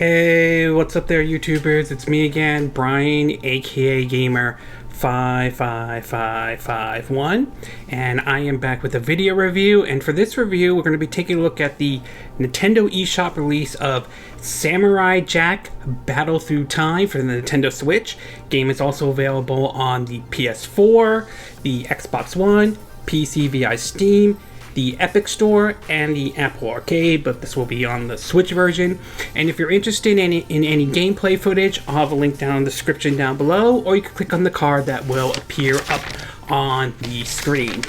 Hey, what's up there, YouTubers? It's me again, Brian, aka Gamer 55551, and I am back with a video review. And for this review, we're going to be taking a look at the Nintendo eShop release of Samurai Jack Battle Through Time for the Nintendo Switch. Game is also available on the PS4, the Xbox One, PC via Steam, the Epic Store, and the Apple Arcade, but this will be on the Switch version. And if you're interested in any gameplay footage, I'll have a link down in the description down below, or you can click on the card that will appear up on the screen.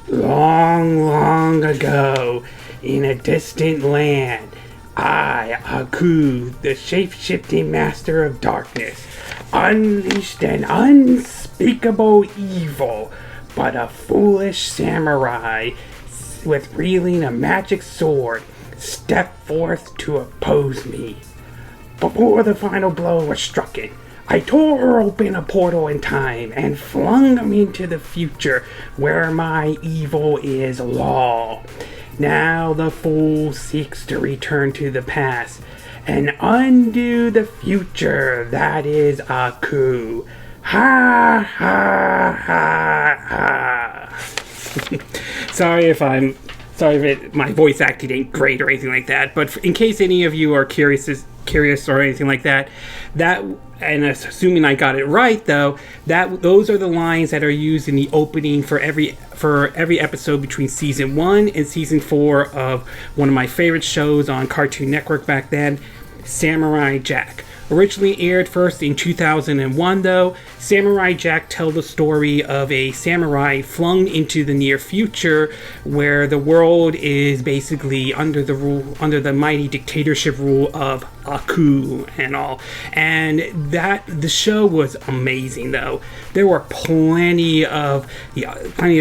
Long, long ago, in a distant land, I, Aku, the shape-shifting master of darkness, unleashed an unspeakable evil. But a foolish samurai with wielding a magic sword stepped forth to oppose me. Before the final blow was struck, I tore open a portal in time and flung him into the future where my evil is law. Now the fool seeks to return to the past and undo the future that is Aku. Ha ha ha ha. Sorry if my voice acting ain't great or anything like that, but in case any of you are curious or anything like that, and assuming I got it right though, those are the lines that are used in the opening for every episode between season 1 and season 4 of one of my favorite shows on Cartoon Network back then, Samurai Jack. Originally aired first in 2001 though, Samurai Jack tells the story of a samurai flung into the near future where the world is basically under the mighty dictatorship rule of Aku and all. And the show was amazing though. There were plenty of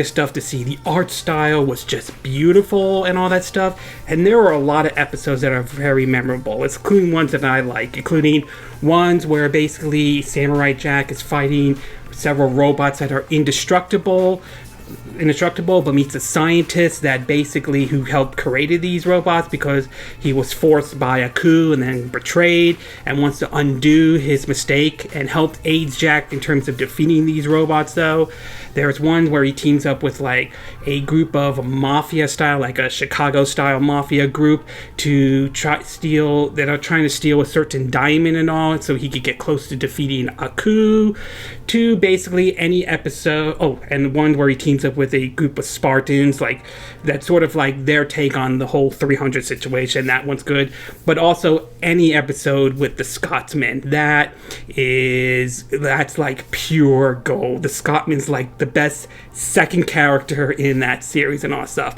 stuff to see. The art style was just beautiful and all that stuff. And there were a lot of episodes that are very memorable, including ones that I like, including ones where basically Samurai Jack is fighting several robots that are indestructible, but meets a scientist that basically who helped created these robots because he was forced by Aku and then betrayed and wants to undo his mistake and helped aid Jack in terms of defeating these robots though. There's one where he teams up with like a group of mafia style, like a Chicago style mafia group to trying to steal a certain diamond and all, so he could get close to defeating Aku. To basically any episode, and one where he teams up with a group of Spartans, like that's sort of like their take on the whole 300 situation. That one's good. But also any episode with the Scotsman, that's like pure gold. The Scotsman's like the best second character in that series and all stuff.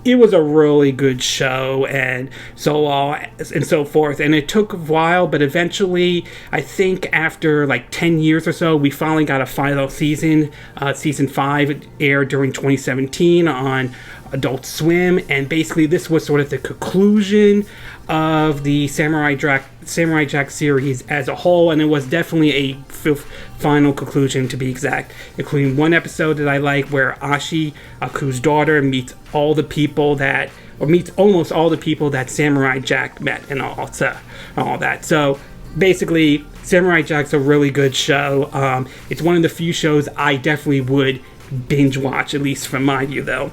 It was a really good show and so on and so forth, and it took a while, but eventually I think after like 10 years or so we finally got a final season. Season 5 aired during 2017 on Adult Swim, and basically this was sort of the conclusion of the Samurai Jack series as a whole, and it was definitely a final conclusion to be exact, including one episode that I like where Ashi, Aku's daughter, meets almost all the people that Samurai Jack met and all that. So basically, Samurai Jack's a really good show. It's one of the few shows I definitely would binge watch, at least from my view though.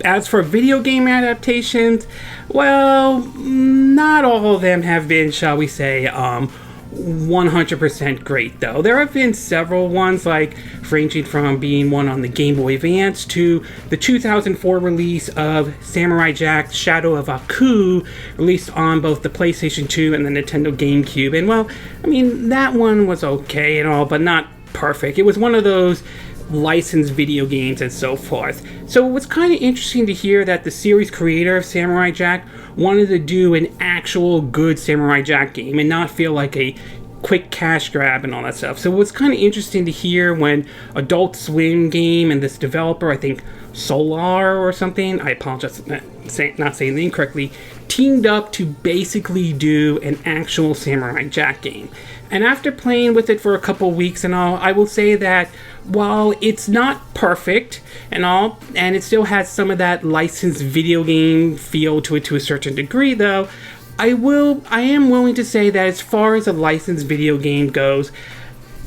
As for video game adaptations, well, not all of them have been, shall we say, 100% great though. There have been several ones, like ranging from being one on the Game Boy Advance to the 2004 release of Samurai Jack Shadow of Aku, released on both the PlayStation 2 and the Nintendo GameCube. And well, I mean, that one was okay and all, but not perfect. It was one of those licensed video games and so forth. So it was kind of interesting to hear that the series creator of Samurai Jack wanted to do an actual good Samurai Jack game and not feel like a quick cash grab and all that stuff. So it was kind of interesting to hear when Adult Swim game and this developer, I think Solow or something, I apologize not saying the name correctly, teamed up to basically do an actual Samurai Jack game. And after playing with it for a couple weeks and all, I will say that while it's not perfect and all, and it still has some of that licensed video game feel to it to a certain degree though, I am willing to say that as far as a licensed video game goes,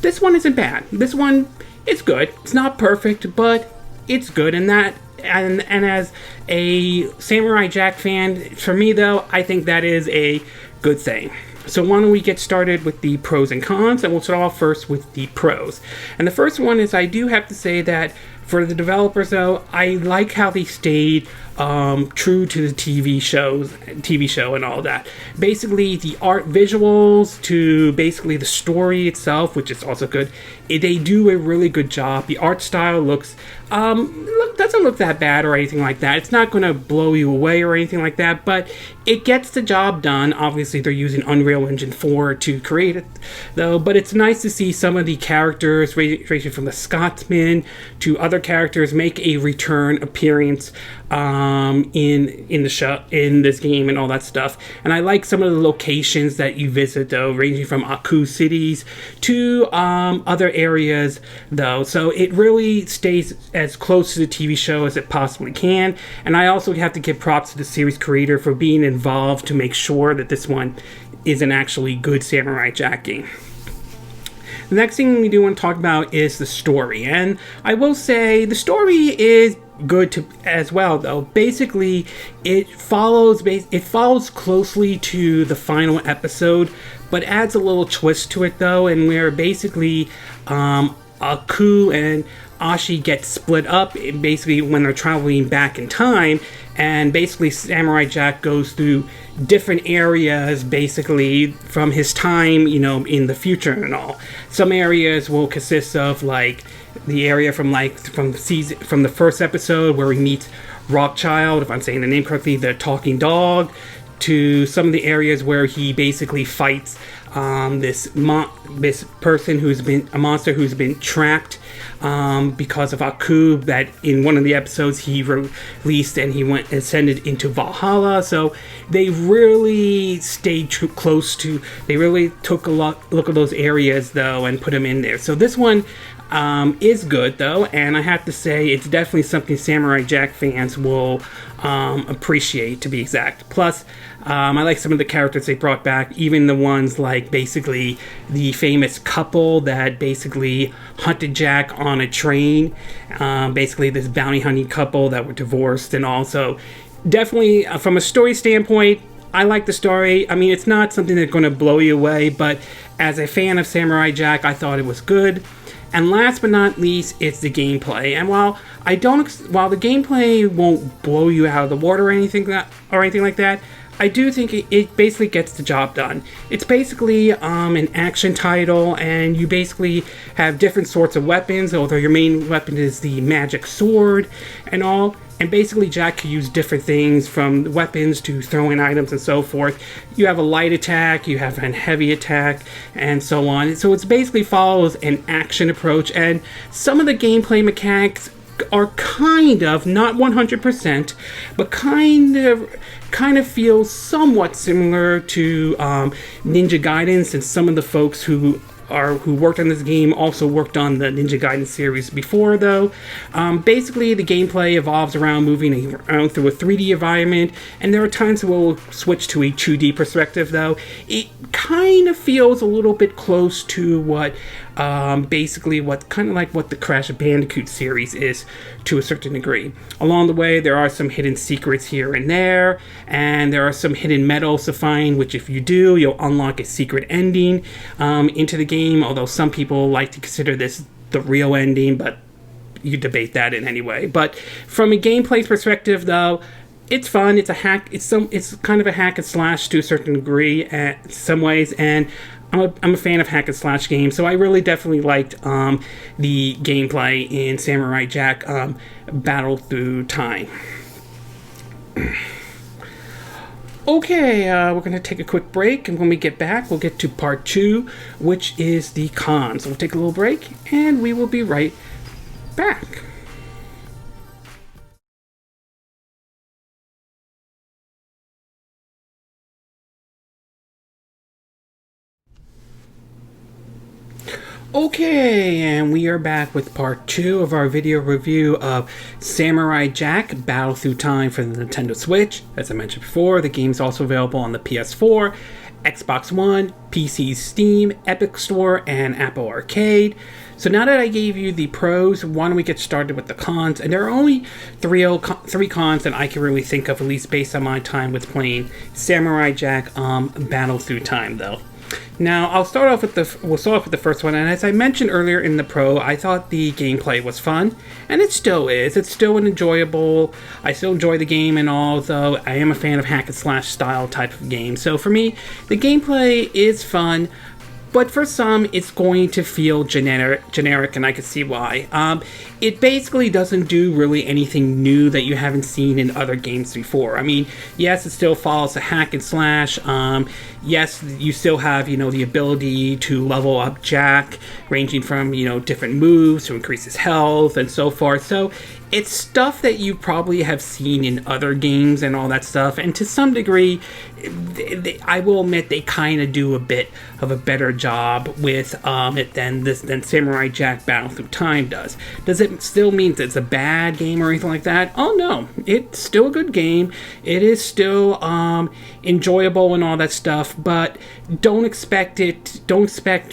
this one isn't bad. This one, it's good. It's not perfect, but it's good. And as a Samurai Jack fan, for me though, I think that is a good thing. So why don't we get started with the pros and cons, and we'll start off first with the pros. And the first one is, I do have to say that for the developers though, I like how they stayed true to the TV show and all that. Basically, the art visuals to basically the story itself, which is also good. They do a really good job. The art style doesn't look that bad or anything like that. It's not going to blow you away or anything like that, but it gets the job done. Obviously, they're using Unreal Engine 4 to create it, though. But it's nice to see some of the characters, ranging from the Scotsman to other characters, make a return appearance in the show, in this game, and all that stuff. And I like some of the locations that you visit, though, ranging from Aulx cities to other areas, though. So it really stays as close to the TV show as it possibly can. And I also have to give props to the series creator for being involved to make sure that this one is an actually good Samurai Jack game. The next thing we do want to talk about is the story, and I will say the story is good as well, though. Basically, it follows closely to the final episode, but adds a little twist to it, though, and where basically Aku and Ashi get split up basically when they're traveling back in time, and basically Samurai Jack goes through different areas basically from his time, in the future and all. Some areas will consist of like the area from the first episode where he meets Rockchild, if I'm saying the name correctly, the talking dog, to some of the areas where he basically fights this person who's been a monster who's been trapped because of Aku, that in one of the episodes he released, and he went ascended into Valhalla. So they really stayed close to. They really took a look at those areas though and put them in there. So this one is good though, and I have to say it's definitely something Samurai Jack fans will appreciate, to be exact. Plus, I like some of the characters they brought back, even the ones like basically the famous couple that basically hunted Jack on a train, basically this bounty hunting couple that were divorced. And also definitely from a story standpoint, I like the story. I mean, it's not something that's going to blow you away, but as a fan of Samurai Jack, I thought it was good. And last but not least, it's the gameplay. And while the gameplay won't blow you out of the water or anything like that, I do think it basically gets the job done. It's basically an action title, and you basically have different sorts of weapons, although your main weapon is the magic sword and all. And basically Jack can use different things, from weapons to throwing items and so forth. You have a light attack, you have a heavy attack, and so on. So it basically follows an action approach, and some of the gameplay mechanics are kind of, not 100%, but kind of feel somewhat similar to Ninja Gaiden, since some of the folks who worked on this game also worked on the Ninja Gaiden series before, though. Basically, the gameplay evolves around moving around through a 3D environment, and there are times where we'll switch to a 2D perspective, though. It kind of feels a little bit close to what the Crash Bandicoot series is, to a certain degree. Along the way, there are some hidden secrets here and there, and there are some hidden medals to find, which if you do, you'll unlock a secret ending into the game, although some people like to consider this the real ending, but you debate that in any way. But from a gameplay perspective, though, it's fun. It's a hack. It's kind of a hack and slash to a certain degree in some ways, and I'm a fan of hack and slash games, so I really definitely liked the gameplay in Samurai Jack Battle Through Time. Okay, we're going to take a quick break, and when we get back, we'll get to part 2, which is the cons. So we'll take a little break, and we will be right back. Okay, and we are back with part 2 of our video review of Samurai Jack Battle Through Time for the Nintendo Switch. As I mentioned before, the game is also available on the PS4, Xbox One, PC, Steam, Epic Store, and Apple Arcade. So now that I gave you the pros, why don't we get started with the cons? And there are only three cons that I can really think of, at least based on my time with playing Samurai Jack Battle Through Time, though. Now, we'll start off with the first one, and as I mentioned earlier in the pro, I thought the gameplay was fun, and it still is. It's still I still enjoy the game and all, though I am a fan of hack and slash style type of game. So for me, the gameplay is fun, but for some, it's going to feel generic, and I can see why. It basically doesn't do really anything new that you haven't seen in other games before. I mean, yes, it still follows a hack and slash. Yes, you still have, the ability to level up Jack, ranging from, different moves to increase his health and so forth. So it's stuff that you probably have seen in other games and all that stuff. And to some degree, I will admit they kind of do a bit of a better job with it than Samurai Jack Battle Through Time does. Does it still mean that it's a bad game or anything like that? Oh no, it's still a good game. It is still enjoyable and all that stuff, but don't expect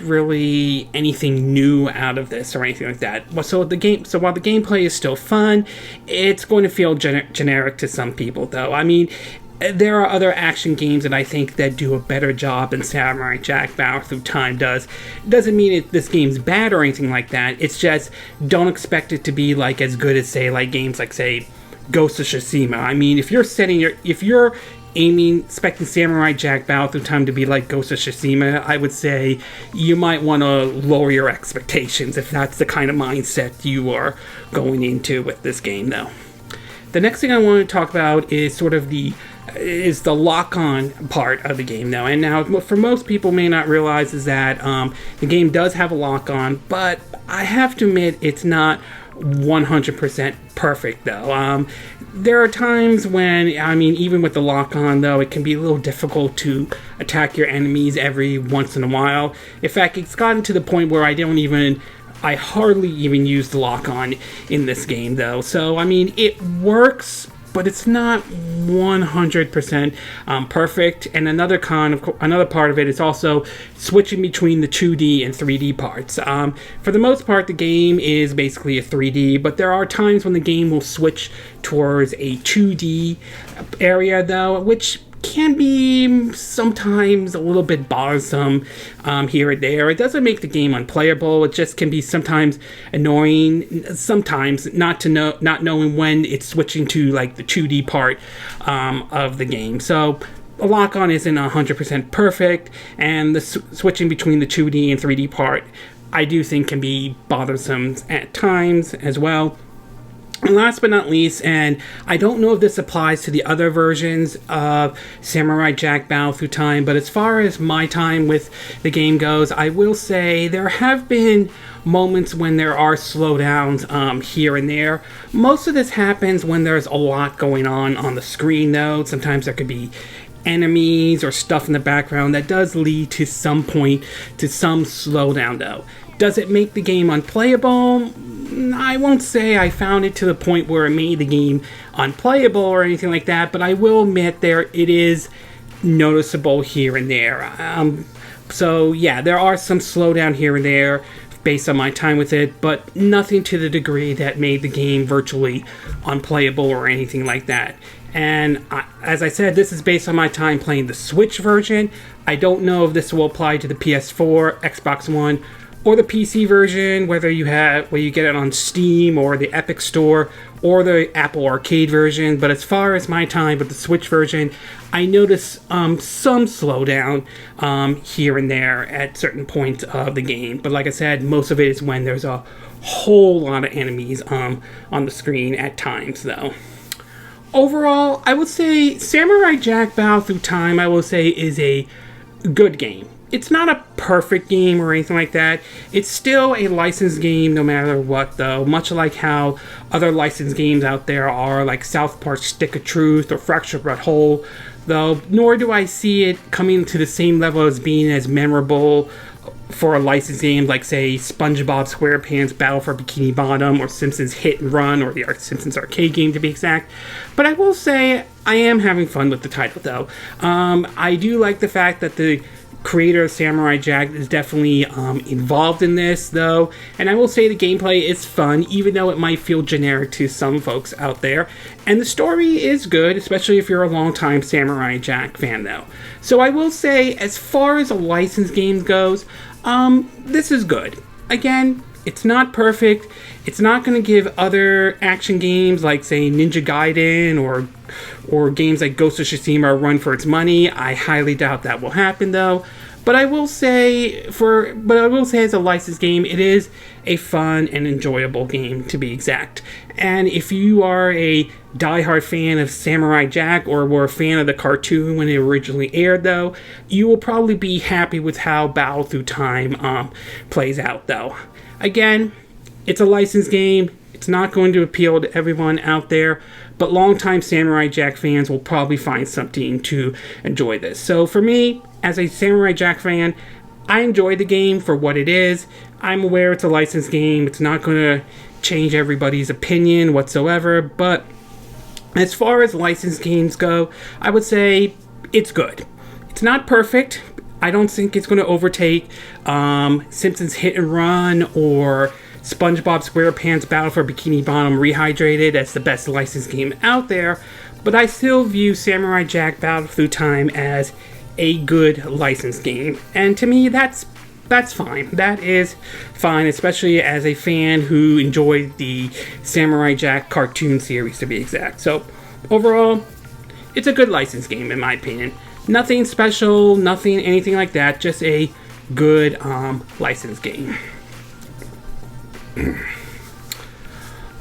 really anything new out of this or anything like that. So while the gameplay is still fun, it's going to feel generic to some people, though. I mean, there are other action games that I think that do a better job than Samurai Jack Battle Through Time does. It doesn't mean this game's bad or anything like that. It's just, don't expect it to be like as good as games like Ghost of Tsushima. I mean, if you're expecting Samurai Jack Battle Through Time to be like Ghost of Tsushima, I would say you might want to lower your expectations if that's the kind of mindset you are going into with this game, though. The next thing I want to talk about is the lock-on part of the game now. And now, for most people may not realize is that the game does have a lock-on, but I have to admit it's not 100% perfect, though. There are times when, even with the lock-on, though, it can be a little difficult to attack your enemies every once in a while. In fact, it's gotten to the point where I hardly even use the lock-on in this game, though. So, it works, but it's not 100% perfect. And another part of it is also switching between the 2D and 3D parts. For the most part, the game is basically a 3D, but there are times when the game will switch towards a 2D area, though, which can be sometimes a little bit bothersome here and there. It doesn't make the game unplayable. It just can be sometimes annoying. Sometimes not knowing when it's switching to the 2D part of the game. So a lock-on isn't 100% perfect, and the switching between the 2D and 3D part, I do think, can be bothersome at times as well. And last but not least, and I don't know if this applies to the other versions of Samurai Jack Battle Through Time, but as far as my time with the game goes, I will say there have been moments when there are slowdowns here and there. Most of this happens when there's a lot going on the screen, though. Sometimes there could be enemies or stuff in the background that does lead to some slowdown, though. Does it make the game unplayable? I won't say I found it to the point where it made the game unplayable or anything like that, but I will admit it is noticeable here and there. So yeah, there are some slowdown here and there based on my time with it, but nothing to the degree that made the game virtually unplayable or anything like that. And as I said, this is based on my time playing the Switch version. I don't know if this will apply to the PS4, Xbox One, or the PC version, whether you get it on Steam or the Epic Store or the Apple Arcade version. But as far as my time with the Switch version, I noticed some slowdown here and there at certain points of the game. But like I said, most of it is when there's a whole lot of enemies on the screen at times, though. Overall, I would say Samurai Jack Battle Through Time, is a good game. It's not a perfect game or anything like that. It's still a licensed game no matter what, though. Much like how other licensed games out there are, like South Park Stick of Truth or Fractured But Whole, though. Nor do I see it coming to the same level as being as memorable for a licensed game like, say, SpongeBob SquarePants Battle for Bikini Bottom, or Simpsons Hit and Run, or the Simpsons arcade game to be exact. But I will say I am having fun with the title, though. I do like the fact that the creator of Samurai Jack is definitely involved in this, though, and I will say the gameplay is fun, even though it might feel generic to some folks out there, and the story is good, especially if you're a long-time Samurai Jack fan, though. So I will say, as far as a licensed game goes, this is good. Again, it's not perfect. It's not going to give other action games like, say, Ninja Gaiden or games like Ghost of Tsushima a run for its money. I highly doubt that will happen, though. But I will say, as a licensed game, it is a fun and enjoyable game, to be exact. And if you are a diehard fan of Samurai Jack, or were a fan of the cartoon when it originally aired, though, you will probably be happy with how Battle Through Time plays out, though. Again, it's a licensed game. It's not going to appeal to everyone out there, but longtime Samurai Jack fans will probably find something to enjoy this. So for me, as a Samurai Jack fan, I enjoy the game for what it is. I'm aware it's a licensed game. It's not going to change everybody's opinion whatsoever, but as far as licensed games go, I would say it's good. It's not perfect. I don't think it's going to overtake Simpsons Hit and Run or SpongeBob SquarePants Battle for Bikini Bottom Rehydrated as the best licensed game out there, but I still view Samurai Jack Battle Through Time as a good licensed game, and to me that's fine. That is fine, especially as a fan who enjoyed the Samurai Jack cartoon series, to be exact. So overall, it's a good licensed game in my opinion. Nothing special, anything like that, just a good licensed game.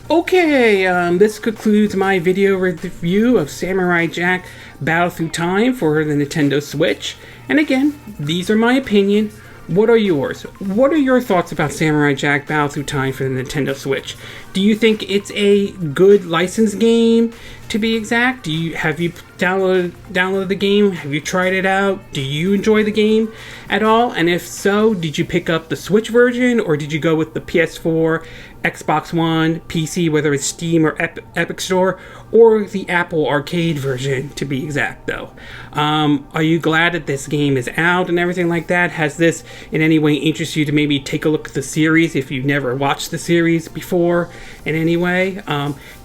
Okay, this concludes my video review of Samurai Jack Battle Through Time for the Nintendo Switch. And again, these are my opinion. What are yours? What are your thoughts about Samurai Jack Battle Through Time for the Nintendo Switch? Do you think it's a good licensed game, to be exact? Have you downloaded the game? Have you tried it out? Do you enjoy the game at all? And if so, did you pick up the Switch version, or did you go with the PS4, Xbox One, PC, whether it's Steam or Epic Store, or the Apple Arcade version, to be exact, though? Are you glad that this game is out and everything like that? Has this in any way interest you to maybe take a look at the series if you've never watched the series before in any way?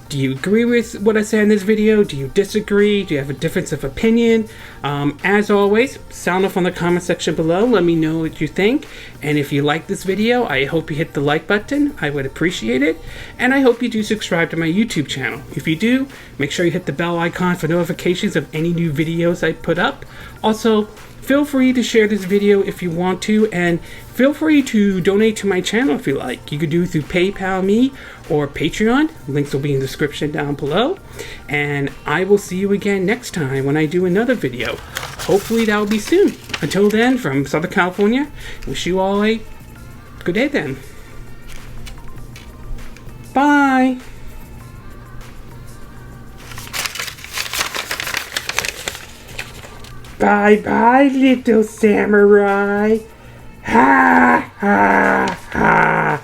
Do you agree with what I said in this video? Do you disagree? Do you have a difference of opinion? As always, sound off on the comment section below. Let me know what you think. And if you like this video, I hope you hit the like button. I would appreciate it. And I hope you do subscribe to my YouTube channel. If you do, make sure you hit the bell icon for notifications of any new videos I put up. Also, feel free to share this video if you want to, and feel free to donate to my channel if you like. You could do it through PayPal me or Patreon. Links will be in the description down below. And I will see you again next time when I do another video. Hopefully that will be soon. Until then, from Southern California, wish you all a good day then. Bye! Bye-bye, little samurai. Ha ha ha.